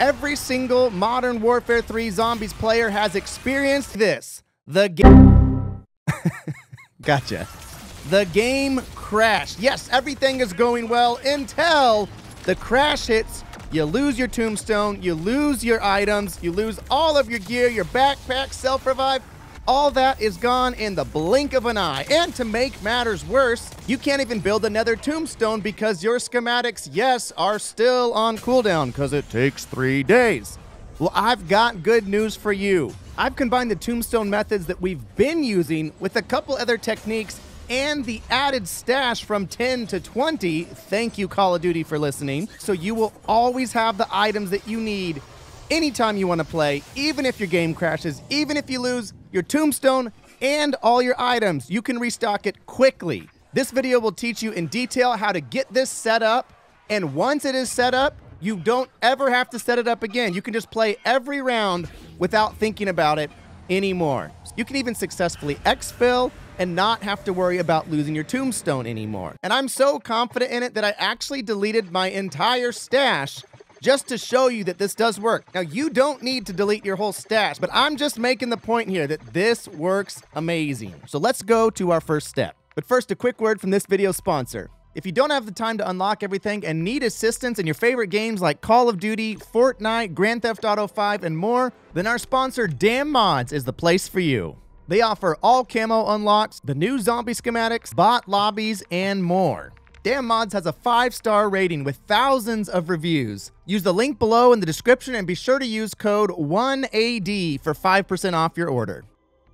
every single Modern Warfare 3 Zombies player has experienced this. The game... Gotcha. The game crashed. Yes, everything is going well until the crash hits. You lose your tombstone, you lose your items, you lose all of your gear, your backpack, self-revive. All that is gone in the blink of an eye. And to make matters worse, you can't even build another tombstone because your schematics, yes, are still on cooldown because it takes 3 days. Well, I've got good news for you. I've combined the tombstone methods that we've been using with a couple other techniques and the added stash from 10 to 20. Thank you, Call of Duty, for listening. So you will always have the items that you need anytime you want to play, even if your game crashes, even if you lose your tombstone and all your items. You can restock it quickly. This video will teach you in detail how to get this set up, and once it is set up, you don't ever have to set it up again. You can just play every round without thinking about it anymore. You can even successfully exfil and not have to worry about losing your tombstone anymore. And I'm so confident in it that I actually deleted my entire stash just to show you that this does work. Now, you don't need to delete your whole stash, but I'm just making the point here that this works amazing. So let's go to our first step. But first, a quick word from this video sponsor. If you don't have the time to unlock everything and need assistance in your favorite games like Call of Duty, Fortnite, Grand Theft Auto 5, and more, then our sponsor, Dan Mods, is the place for you. They offer all camo unlocks, the new zombie schematics, bot lobbies, and more. Dan Mods has a 5-star rating with thousands of reviews. Use the link below in the description and be sure to use code OneAD for 5% off your order.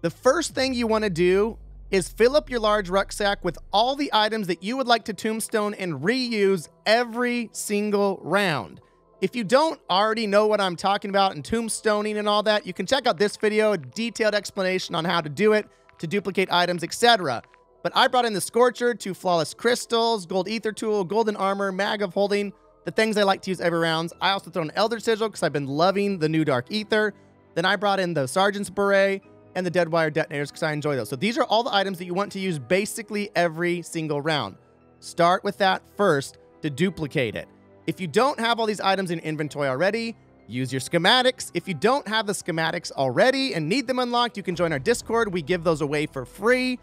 The first thing you want to do is fill up your large rucksack with all the items that you would like to tombstone and reuse every single round. If you don't already know what I'm talking about in tombstoning and all that, you can check out this video, a detailed explanation on how to do it, to duplicate items, etc. But I brought in the Scorcher, 2 flawless crystals, gold ether tool, golden armor, mag of holding, the things I like to use every round. I also throw an elder sigil because I've been loving the new dark ether. Then I brought in the sergeant's beret and the dead wire detonators because I enjoy those. So these are all the items that you want to use basically every single round. Start with that first to duplicate it. If you don't have all these items in inventory already, use your schematics. If you don't have the schematics already and need them unlocked, you can join our Discord. We give those away for free.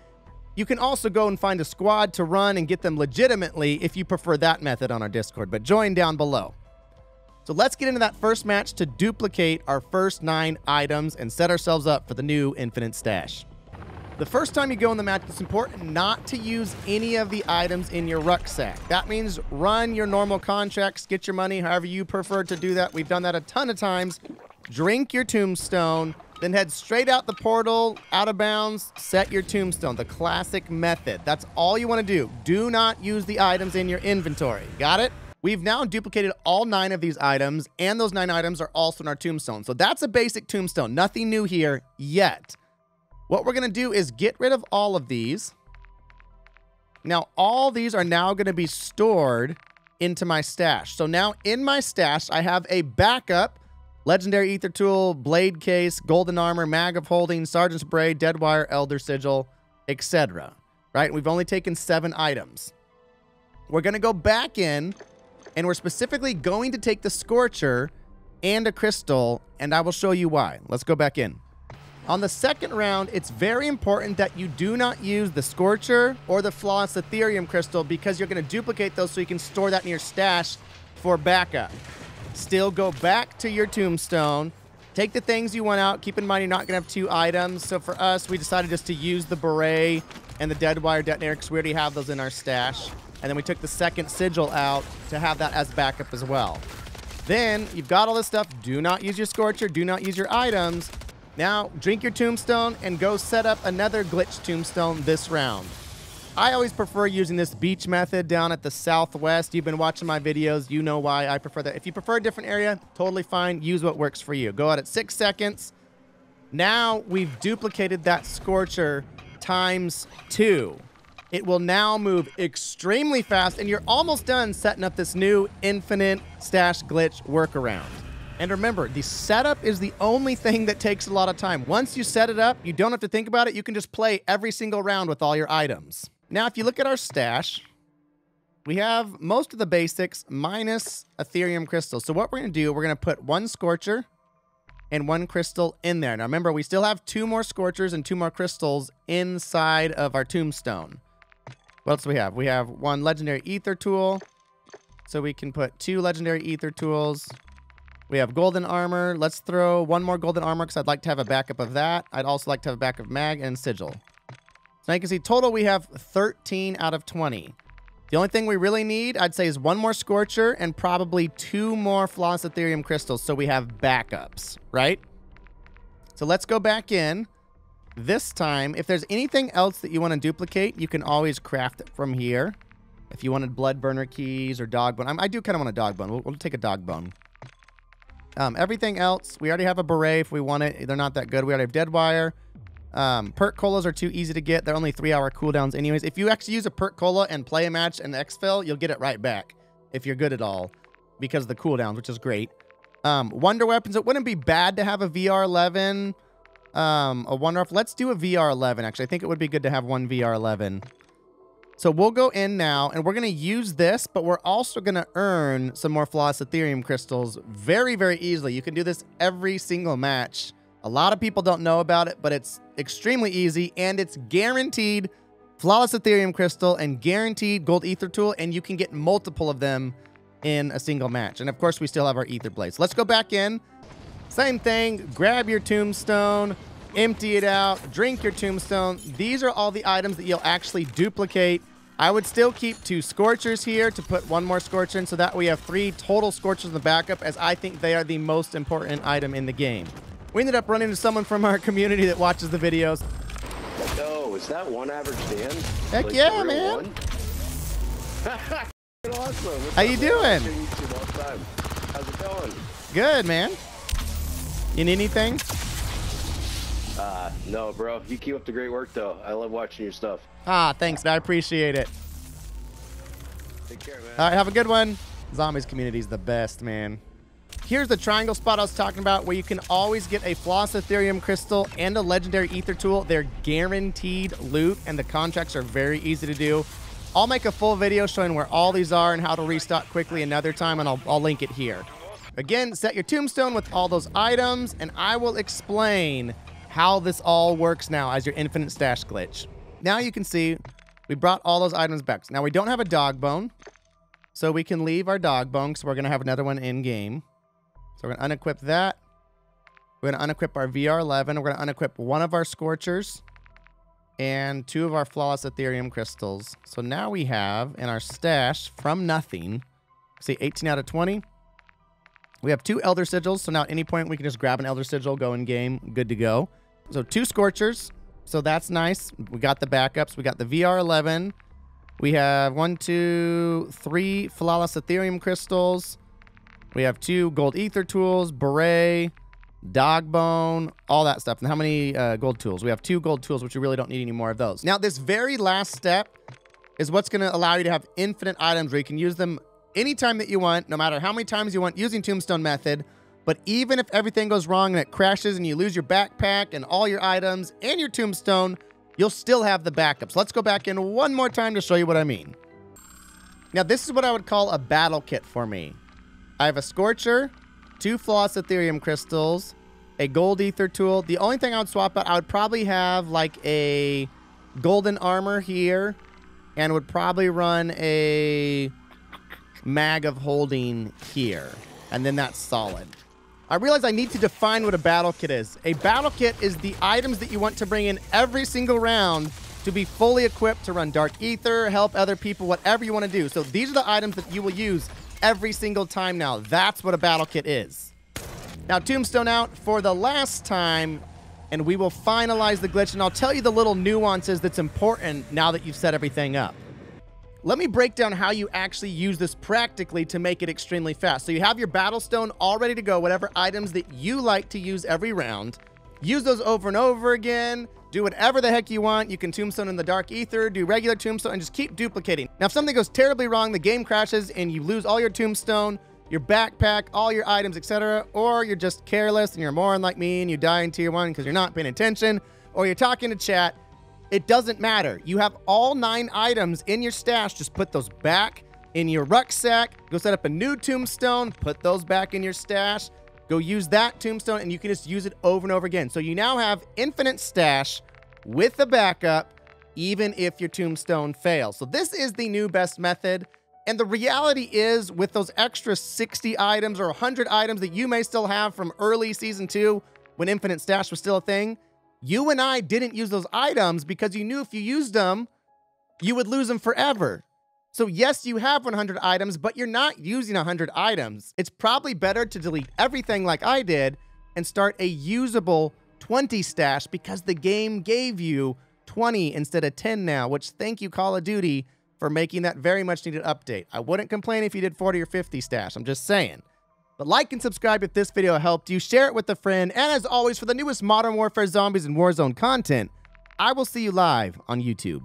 You can also go and find a squad to run and get them legitimately if you prefer that method on our Discord, but join down below. So let's get into that first match to duplicate our first 9 items and set ourselves up for the new infinite stash. The first time you go in the match, it's important not to use any of the items in your rucksack. That means run your normal contracts, get your money however you prefer to do that. We've done that a ton of times. Drink your tombstone, then head straight out the portal, out of bounds, set your tombstone, the classic method. That's all you want to do. Do not use the items in your inventory. Got it? We've now duplicated all 9 of these items, and those 9 items are also in our tombstone. So that's a basic tombstone. Nothing new here yet. What we're going to do is get rid of all of these. Now, all these are now going to be stored into my stash. So now in my stash, I have a backup legendary ether tool, blade case, golden armor, mag of holding, sergeant's beret, dead wire, elder sigil, etc. Right? We've only taken 7 items. We're going to go back in, and we're specifically going to take the Scorcher and a crystal, and I will show you why. Let's go back in. On the second round, it's very important that you do not use the Scorcher or the flawless Ethereum crystal because you're going to duplicate those so you can store that in your stash for backup. Still go back to your tombstone. Take the things you want out. Keep in mind you're not going to have 2 items. So for us, we decided just to use the beret and the dead wire detonator because we already have those in our stash. And then we took the second sigil out to have that as backup as well. Then you've got all this stuff. Do not use your Scorcher. Do not use your items. Now, drink your tombstone and go set up another glitch tombstone this round. I always prefer using this beach method down at the southwest. You've been watching my videos. You know why I prefer that. If you prefer a different area, totally fine. Use what works for you. Go out at 6 seconds. Now, we've duplicated that Scorcher times 2. It will now move extremely fast, and you're almost done setting up this new infinite stash glitch workaround. And remember, the setup is the only thing that takes a lot of time. Once you set it up, you don't have to think about it. You can just play every single round with all your items. Now, if you look at our stash, we have most of the basics minus Ethereum crystals. So what we're going to do, we're going to put 1 Scorcher and 1 crystal in there. Now remember, we still have 2 more Scorchers and 2 more crystals inside of our Tombstone. What else do we have? We have 1 legendary ether tool. So we can put 2 legendary ether tools. We have golden armor. Let's throw 1 more golden armor because I'd like to have a backup of that. I'd also like to have a backup of mag and sigil. So now you can see total we have 13 out of 20. The only thing we really need, I'd say, is 1 more Scorcher and probably 2 more Flawless Ethereum crystals so we have backups, right? So let's go back in. This time, if there's anything else that you want to duplicate, you can always craft it from here. If you wanted blood burner keys or dog bone. I do kind of want a dog bone. We'll take a dog bone. Everything else, we already have a beret if we want it. They're not that good. We already have dead wire. Perk colas are too easy to get. They're only 3-hour cooldowns anyways. If you actually use a perk cola and play a match and exfil, you'll get it right back if you're good at all because of the cooldowns, which is great. Wonder weapons, it wouldn't be bad to have a VR11. A wonder off. Let's do a VR11 actually. I think it would be good to have 1 VR11. So we'll go in now and we're going to use this, but we're also going to earn some more Flawless Ethereum crystals very, very easily. You can do this every single match. A lot of people don't know about it, but it's extremely easy and it's guaranteed Flawless Ethereum crystal and guaranteed gold ether tool, and you can get multiple of them in a single match. And of course, we still have our ether blades. Let's go back in. Same thing. Grab your tombstone, empty it out, drink your tombstone. These are all the items that you'll actually duplicate. I would still keep 2 Scorchers here to put 1 more Scorcher in so that we have 3 total Scorchers in the backup, as I think they are the most important item in the game. We ended up running into someone from our community that watches the videos. Yo, is that OneAverageDan? Heck like yeah, man. Awesome. How you doing? How's it going? Good, man. You need anything? No, bro. You keep up the great work, though. I love watching your stuff. Ah, thanks. I appreciate it. Take care, man. All right, have a good one. Zombies community is the best, man. Here's the triangle spot I was talking about where you can always get a Flawless Ethereum crystal and a legendary ether tool. They're guaranteed loot, and the contracts are very easy to do. I'll make a full video showing where all these are and how to restock quickly another time, and I'll link it here. Again, set your tombstone with all those items, and I will explain how this all works now as your infinite stash glitch. Now you can see we brought all those items back. Now we don't have a dog bone, so we can leave our dog bone because we're going to have another one in game. So we're going to unequip that. We're going to unequip our VR11. We're going to unequip 1 of our Scorchers and 2 of our Flawless Ethereum crystals. So now we have in our stash from nothing, see 18 out of 20. We have 2 Elder Sigils. So now at any point we can just grab an Elder Sigil, go in game, good to go. So 2 Scorchers. So that's nice. We got the backups. We got the VR11. We have 1, 2, 3 Flawless Ethereum crystals. We have 2 gold ether tools, beret, dog bone, all that stuff. And how many gold tools? We have 2 gold tools, which we really don't need any more of those. Now, this very last step is what's going to allow you to have infinite items where you can use them anytime that you want, no matter how many times you want, using Tombstone method. But even if everything goes wrong and it crashes and you lose your backpack and all your items and your tombstone, you'll still have the backups. Let's go back in one more time to show you what I mean. Now, this is what I would call a battle kit for me. I have a Scorcher, 2 Flawless Ethereum crystals, a gold ether tool. The only thing I would swap out, I would probably have like a golden armor here, and would probably run a mag of holding here. And then that's solid. I realize I need to define what a battle kit is. A battle kit is the items that you want to bring in every single round to be fully equipped to run Dark Ether, help other people, whatever you want to do. So these are the items that you will use every single time now. That's what a battle kit is. Now, Tombstone out for the last time, and we will finalize the glitch, and I'll tell you the little nuances that's important now that you've set everything up. Let me break down how you actually use this practically to make it extremely fast. So you have your Battlestone all ready to go, whatever items that you like to use every round. Use those over and over again. Do whatever the heck you want. You can Tombstone in the Dark Ether, do regular Tombstone, and just keep duplicating. Now, if something goes terribly wrong, the game crashes and you lose all your Tombstone, your backpack, all your items, etc., or you're just careless and you're a moron like me and you die in Tier 1 because you're not paying attention, or you're talking to chat, it doesn't matter. You have all 9 items in your stash. Just put those back in your rucksack. Go set up a new tombstone, put those back in your stash. Go use that tombstone, and you can just use it over and over again. So you now have infinite stash with a backup, even if your tombstone fails. So this is the new best method. And the reality is, with those extra 60 items or 100 items that you may still have from early Season 2, when infinite stash was still a thing, you and I didn't use those items because you knew if you used them, you would lose them forever. So yes, you have 100 items, but you're not using 100 items. It's probably better to delete everything like I did and start a usable 20 stash, because the game gave you 20 instead of 10 now, which thank you, Call of Duty, for making that very much needed update. I wouldn't complain if you did 40 or 50 stash. I'm just saying. But like and subscribe if this video helped you. Share it with a friend. And as always, for the newest Modern Warfare Zombies and Warzone content, I will see you live on YouTube.